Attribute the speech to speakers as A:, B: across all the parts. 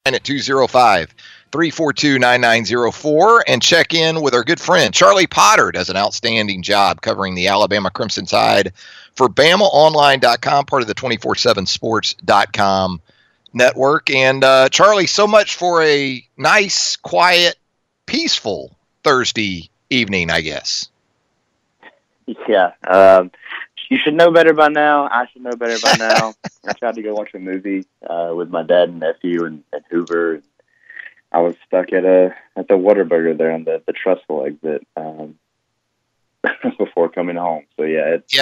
A: And at 205-342-9904 and check in with our good friend Charlie Potter. Does an outstanding job covering the Alabama Crimson Tide for BamaOnline.com, part of the 247sports.com network. And Charlie, so much for a nice, quiet, peaceful Thursday evening, I guess.
B: Yeah. You should know better by now. I should know better by now. I tried to go watch a movie with my dad and nephew and Hoover. I was stuck at the Whataburger there on the Trustful exit before coming home. So yeah, it's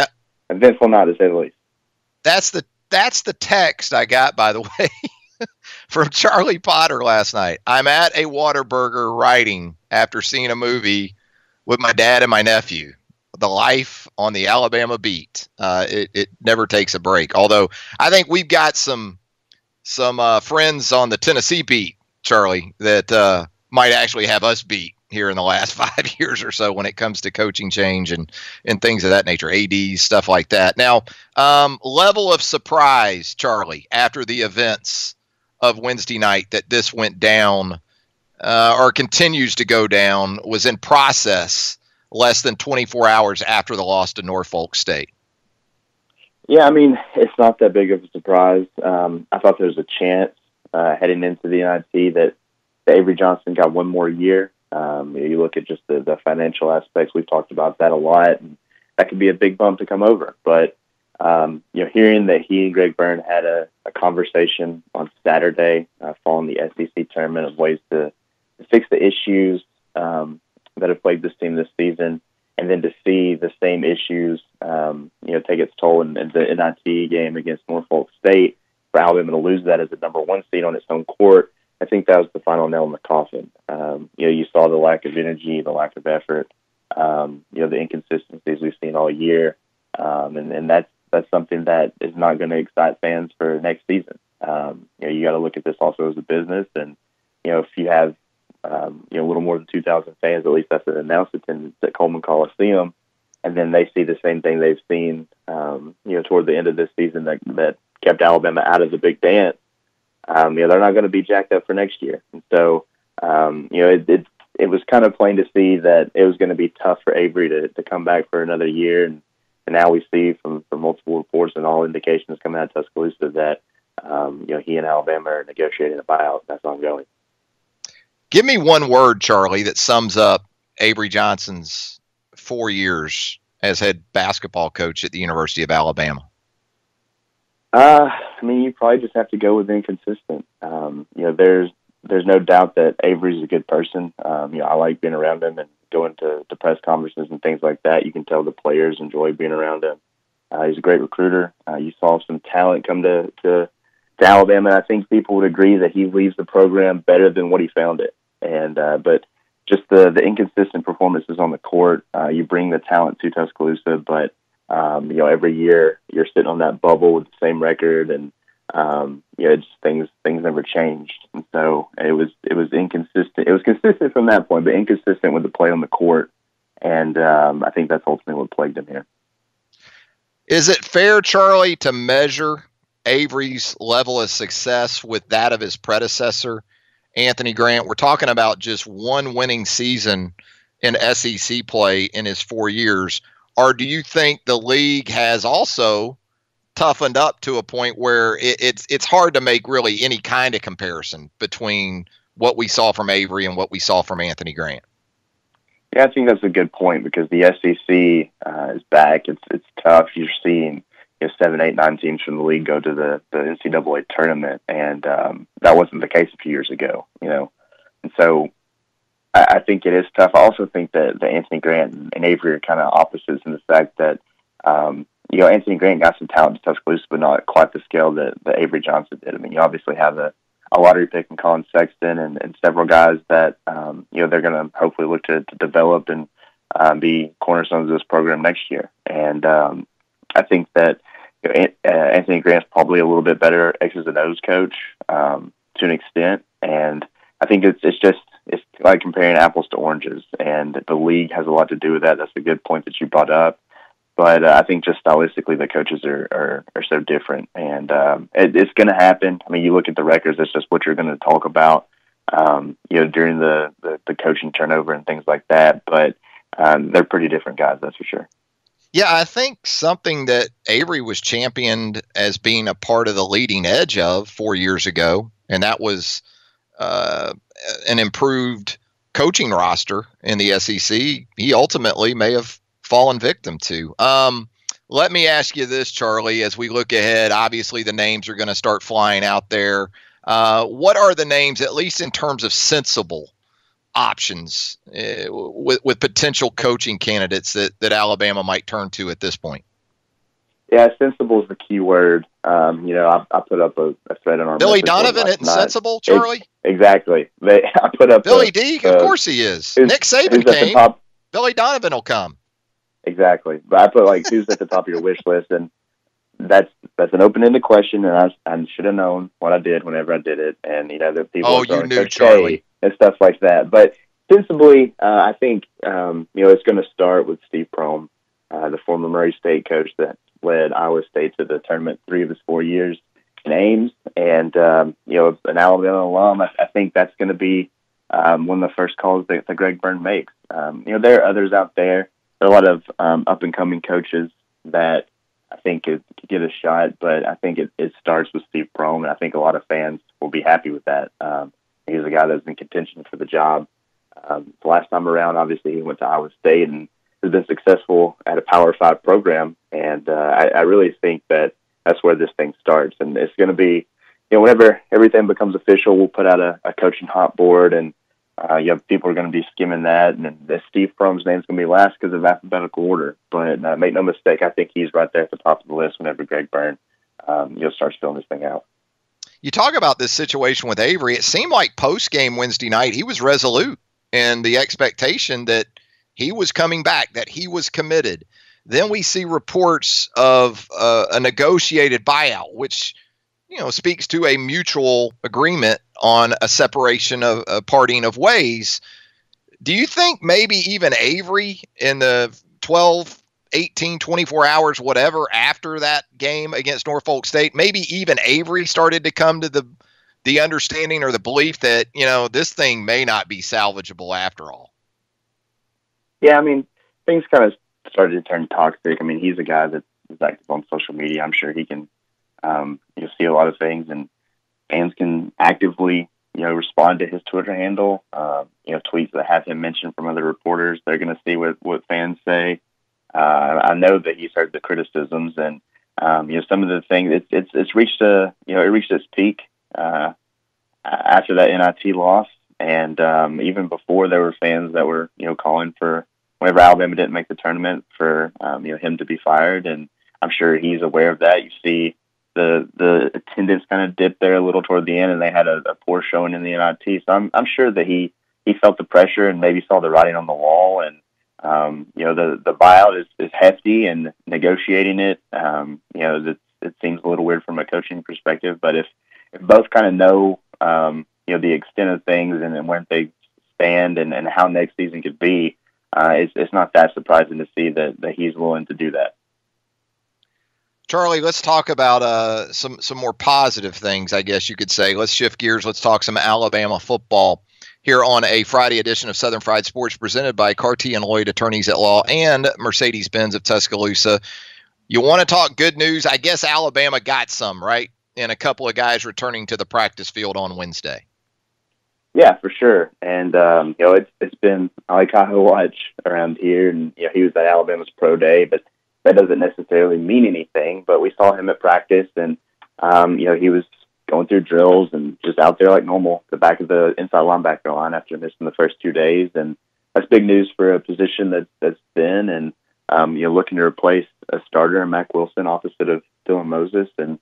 B: eventful night to say the least.
A: That's the text I got, by the way, from Charlie Potter last night. I'm at a Whataburger writing after seeing a movie with my dad and my nephew. The life on the Alabama beat. It never takes a break. Although I think we've got some friends on the Tennessee beat, Charlie, that might actually have us beat here in the last 5 years or so when it comes to coaching change and things of that nature, ADs, stuff like that. Now, level of surprise, Charlie, after the events of Wednesday night that this went down or continues to go down was in process less than 24 hours after the loss to Norfolk State.
B: Yeah, I mean, it's not that big of a surprise. I thought there was a chance heading into the NIT that Avery Johnson got one more year. You look at just the financial aspects. We've talked about that a lot, and that could be a big bump to come over. But, hearing that he and Greg Byrne had a conversation on Saturday following the SEC tournament of ways to fix the issues that have plagued this team this season, and then to see the same issues, take its toll in the NIT game against Norfolk State, for Alabama to lose that as the number one seed on its own court, I think that was the final nail in the coffin. You saw the lack of energy, the lack of effort, the inconsistencies we've seen all year, and that's something that is not going to excite fans for next season. You got to look at this also as a business, and if you have a little more than 2,000 fans, at least that's an announced attendance at Coleman Coliseum, and then they see the same thing they've seen, toward the end of this season that kept Alabama out of the big dance. They're not going to be jacked up for next year. And so, it was kind of plain to see that it was going to be tough for Avery to come back for another year. And now we see from multiple reports and all indications coming out of Tuscaloosa that, he and Alabama are negotiating a buyout. That's ongoing.
A: Give me one word, Charlie, that sums up Avery Johnson's 4 years as head basketball coach at the University of Alabama.
B: You probably just have to go with inconsistent. There's no doubt that Avery's a good person. I like being around him and going to press conferences and things like that. You can tell the players enjoy being around him. He's a great recruiter. You saw some talent come to Alabama. I think people would agree that he leaves the program better than what he found it. And but just the inconsistent performances on the court, you bring the talent to Tuscaloosa, but every year you're sitting on that bubble with the same record, and just things never changed. And so it was inconsistent. It was consistent from that point, but inconsistent with the play on the court. And I think that's ultimately what plagued him here.
A: Is it fair, Charlie, to measure Avery's level of success with that of his predecessor, Anthony Grant? We're talking about just one winning season in SEC play in his 4 years. Or do you think the league has also toughened up to a point where it's hard to make really any kind of comparison between what we saw from Avery and what we saw from Anthony Grant?
B: Yeah, I think that's a good point, because the SEC is back. It's tough. You're seeing 7, 8, 9 teams from the league go to the NCAA tournament, and that wasn't the case a few years ago. And so I think it is tough. I also think that Anthony Grant and Avery are kind of opposites in the fact that Anthony Grant got some talent to Tuscaloosa, but not quite the scale that Avery Johnson did. I mean, you obviously have a lottery pick in Colin Sexton and several guys that they're going to hopefully look to develop and be cornerstones of this program next year. And I think that Anthony Grant's probably a little bit better X's and O's coach to an extent, and I think it's like comparing apples to oranges, and the league has a lot to do with that. That's a good point that you brought up. But I think just stylistically, the coaches are so different, and it's going to happen. I mean, you look at the records; it's just what you're going to talk about, during the coaching turnover and things like that. But they're pretty different guys, that's for sure.
A: Yeah, I think something that Avery was championed as being a part of the leading edge of 4 years ago, and that was an improved coaching roster in the SEC. He ultimately may have fallen victim to. Let me ask you this, Charlie, as we look ahead, obviously the names are going to start flying out there. What are the names, at least in terms of sensible options with potential coaching candidates that Alabama might turn to at this point?
B: Yeah, sensible is the key word. I put up a thread on our
A: Billy Donovan isn't sensible, Charlie?
B: Exactly. I put up
A: Billy D, of course he is. Nick Saban came. Billy Donovan will come.
B: Exactly. But I put who's at the top of your wish list, and that's an open-ended question, and I should have known what I did whenever I did it, and the people are throwing
A: you knew, Charlie,
B: and stuff like that. But sensibly, I think it's going to start with Steve Prohm, the former Murray State coach that led Iowa State to the tournament 3 of his 4 years in Ames, and an Alabama alum. I think that's going to be one of the first calls that Greg Byrne makes. There are others out there. There are a lot of up-and-coming coaches that I think could get a shot, but I think it starts with Steve Prohm, and I think a lot of fans will be happy with that. He's a guy that's in contention for the job. The last time around, obviously, he went to Iowa State and has been successful at a Power 5 program, and I really think that's where this thing starts. And it's going to be, whenever everything becomes official, we'll put out a coaching hot board, and people are going to be skimming that, and then Steve Prohm's name's going to be last because of alphabetical order. But make no mistake, I think he's right there at the top of the list whenever Greg Byrne starts filling this thing out.
A: You talk about this situation with Avery. It seemed like post-game Wednesday night, he was resolute in the expectation that he was coming back, that he was committed. Then we see reports of a negotiated buyout, which speaks to a mutual agreement on a separation of a parting of ways. Do you think maybe even Avery in the 12, 18, 24 hours, whatever, after that game against Norfolk State, maybe even Avery started to come to the understanding or the belief that, this thing may not be salvageable after all?
B: Yeah, I mean, things kind of started to turn toxic. I mean, he's a guy that is active on social media. I'm sure he can see a lot of things, and fans can actively, respond to his Twitter handle, tweets that have him mentioned from other reporters. They're going to see what fans say. I know that he's heard the criticisms, and some of the things. It's reached it reached its peak after that NIT loss, and even before there were fans that were calling for whenever Alabama didn't make the tournament for him to be fired, and I'm sure he's aware of that. You see the attendance kind of dipped there a little toward the end, and they had a poor showing in the NIT. So I'm sure that he felt the pressure and maybe saw the writing on the wall. And the buyout is hefty, and negotiating it, it seems a little weird from a coaching perspective. But if both kind of know the extent of things and where they stand and how next season could be, it's not that surprising to see that he's willing to do that.
A: Charlie, let's talk about some more positive things, I guess you could say. Let's shift gears. Let's talk some Alabama football here on a Friday edition of Southern Fried Sports presented by Carty and Lloyd Attorneys at Law and Mercedes-Benz of Tuscaloosa. You want to talk good news? I guess Alabama got some, right? And a couple of guys returning to the practice field on Wednesday.
B: Yeah, for sure. And, it's been like I watch around here, and he was at Alabama's pro day, but that doesn't necessarily mean anything. But we saw him at practice, and, he was going through drills and just out there like normal, the back of the inside linebacker line after missing the first 2 days. And that's big news for a position that's thin, and, looking to replace a starter, Mack Wilson, opposite of Dylan Moses. And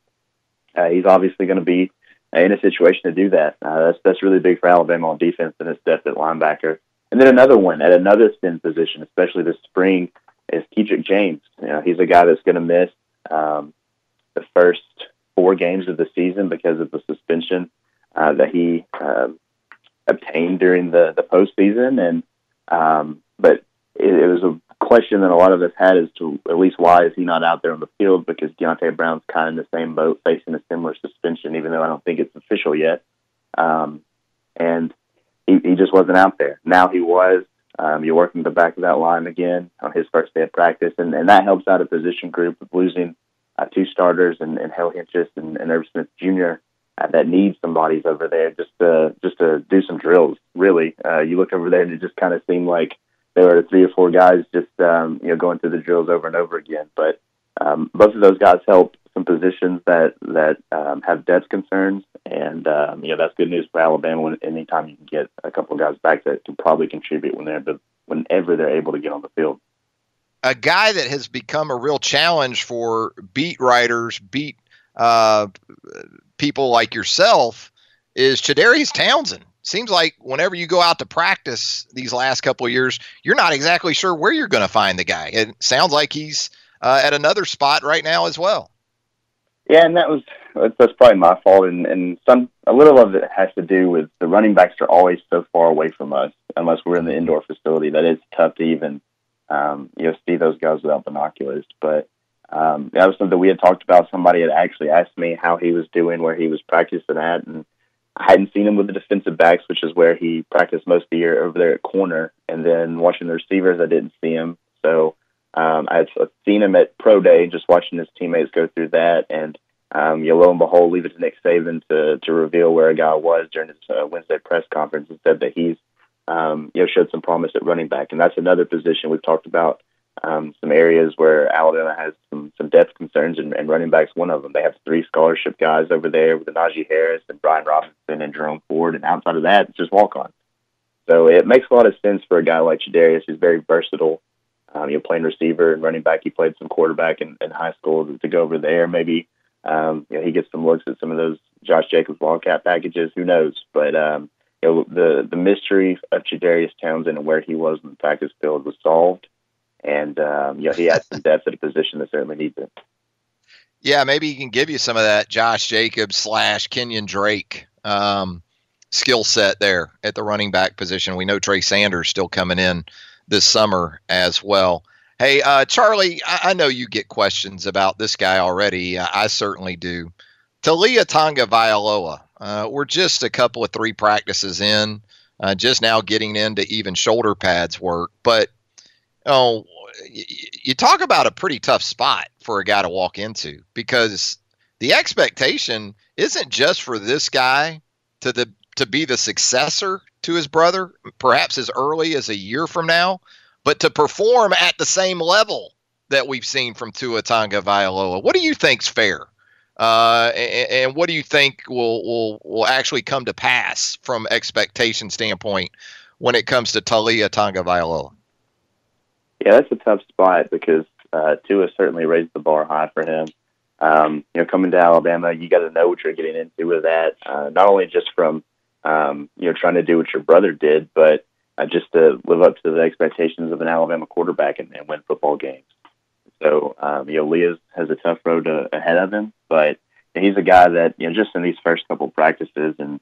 B: he's obviously going to be in a situation to do that. That's really big for Alabama on defense and his depth at linebacker. And then another one at another thin position, especially this spring, is Kedrick James. He's a guy that's going to miss the first 4 games of the season because of the suspension that he obtained during the postseason. And but it was a question that a lot of us had as to at least why is he not out there on the field, because Deontay Brown's kind of in the same boat, facing a similar suspension, even though I don't think it's official yet. And he just wasn't out there. Now he was. You're working the back of that line again on his first day of practice, and that helps out a position group of losing two starters and Hale Hinchis and Irv Smith Jr. That needs some bodies over there just to do some drills. Really, you look over there and it just kind of seemed like there were 3 or 4 guys just going through the drills over and over again. But both of those guys help some positions that have depth concerns, and that's good news for Alabama. Anytime you can get a couple of guys back that can probably contribute whenever they're able to get on the field.
A: A guy that has become a real challenge for beat writers, people like yourself, is Chadarius Townsend. Seems like whenever you go out to practice these last couple of years, you're not exactly sure where you're going to find the guy. It sounds like he's at another spot right now as well.
B: Yeah, and that's probably my fault, and a little of it has to do with the running backs are always so far away from us unless we're in the indoor facility that it's tough to even see those guys without binoculars. But that was something we had talked about. Somebody had actually asked me how he was doing, where he was practicing at, and I hadn't seen him with the defensive backs, which is where he practiced most of the year over there at corner. And then watching the receivers, I didn't see him. So I'd seen him at Pro Day, just watching his teammates go through that. And lo and behold, leave it to Nick Saban to reveal where a guy was during his Wednesday press conference, and said that he's showed some promise at running back. And that's another position we've talked about. Some areas where Alabama has some depth concerns, and running back's one of them. They have 3 scholarship guys over there with Najee Harris and Brian Robinson and Jerome Ford, and outside of that, it's just walk-on. So it makes a lot of sense for a guy like Chadarius, who's very versatile. Playing receiver and running back. He played some quarterback in high school to go over there. Maybe he gets some looks at some of those Josh Jacobs Wildcat packages. Who knows? But the mystery of Chadarius Townsend and where he was in the practice field was solved. And he had some depth at a position that certainly needs it.
A: Yeah, maybe he can give you some of that Josh Jacobs / Kenyon Drake skill set there at the running back position. We know Trey Sanders still coming in this summer as well. Hey, Charlie, I know you get questions about this guy already. I certainly do. Taulia Tagovailoa. We're just a couple of 3 practices in, just now getting into even shoulder pads work, but you talk about a pretty tough spot for a guy to walk into, because the expectation isn't just for this guy to be the successor to his brother, perhaps as early as a year from now, but to perform at the same level that we've seen from Tua Tagovailoa. What do you think's fair? And what do you think will actually come to pass from expectation standpoint when it comes to Taulia Tagovailoa?
B: Yeah, that's a tough spot because Tua certainly raised the bar high for him. Coming to Alabama, you got to know what you're getting into with that. Not only just from trying to do what your brother did, but just to live up to the expectations of an Alabama quarterback and win football games. So, Leah has a tough road ahead of him, but he's a guy that, just in these first couple practices, and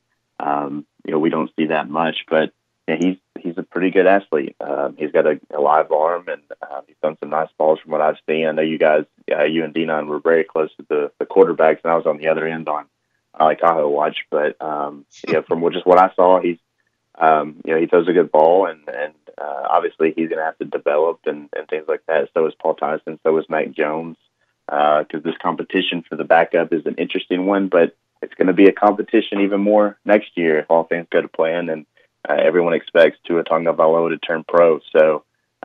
B: we don't see that much, but he's a pretty good athlete. He's got a live arm, and he's done some nice balls from what I've seen. I know you guys, you and Denon were very close to the quarterbacks, and I was on the other end on Tahoe watch. But from just what I saw, he's he throws a good ball, and obviously he's going to have to develop and things like that. So is Paul Tyson. So is Mac Jones. Because this competition for the backup is an interesting one, but it's going to be a competition even more next year if all things go to plan. And everyone expects Tua Tagovailoa to turn pro, so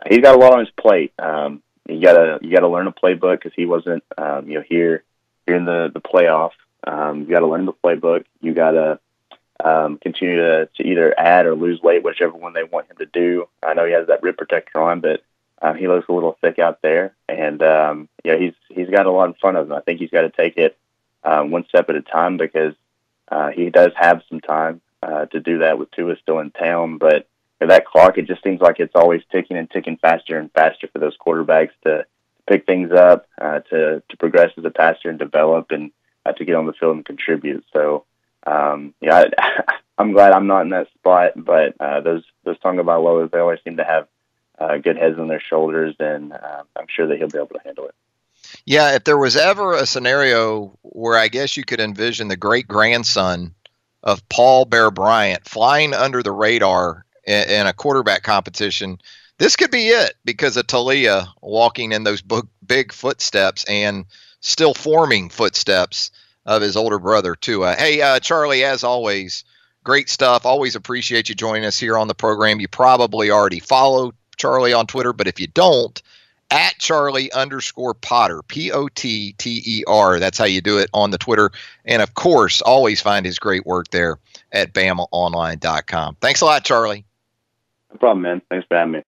B: he's got a lot on his plate. You gotta learn a playbook because he wasn't here in the playoff. You got to learn the playbook. You got to continue to either add or lose weight, whichever one they want him to do. I know he has that rib protector on, but he looks a little thick out there, and he's got a lot in front of him. I think he's got to take it one step at a time because he does have some time to do that with Tua still in town. But that clock, it just seems like it's always ticking and ticking faster and faster for those quarterbacks to pick things up, to progress as a passer and develop, and to get on the field and contribute. So, I'm glad I'm not in that spot. But those Tagovailoas, they always seem to have good heads on their shoulders, and I'm sure that he'll be able to handle it.
A: Yeah, if there was ever a scenario where I guess you could envision the great-grandson of Paul Bear Bryant flying under the radar in a quarterback competition, this could be it, because of Talia walking in those big footsteps and still forming footsteps of his older brother, Tua. Hey, Charlie, as always, great stuff. Always appreciate you joining us here on the program. You probably already follow Charlie on Twitter, but if you don't, at Charlie_Potter, Potter. That's how you do it on the Twitter. And of course, always find his great work there at BamaOnline.com. Thanks a lot, Charlie.
B: No problem, man. Thanks for having me.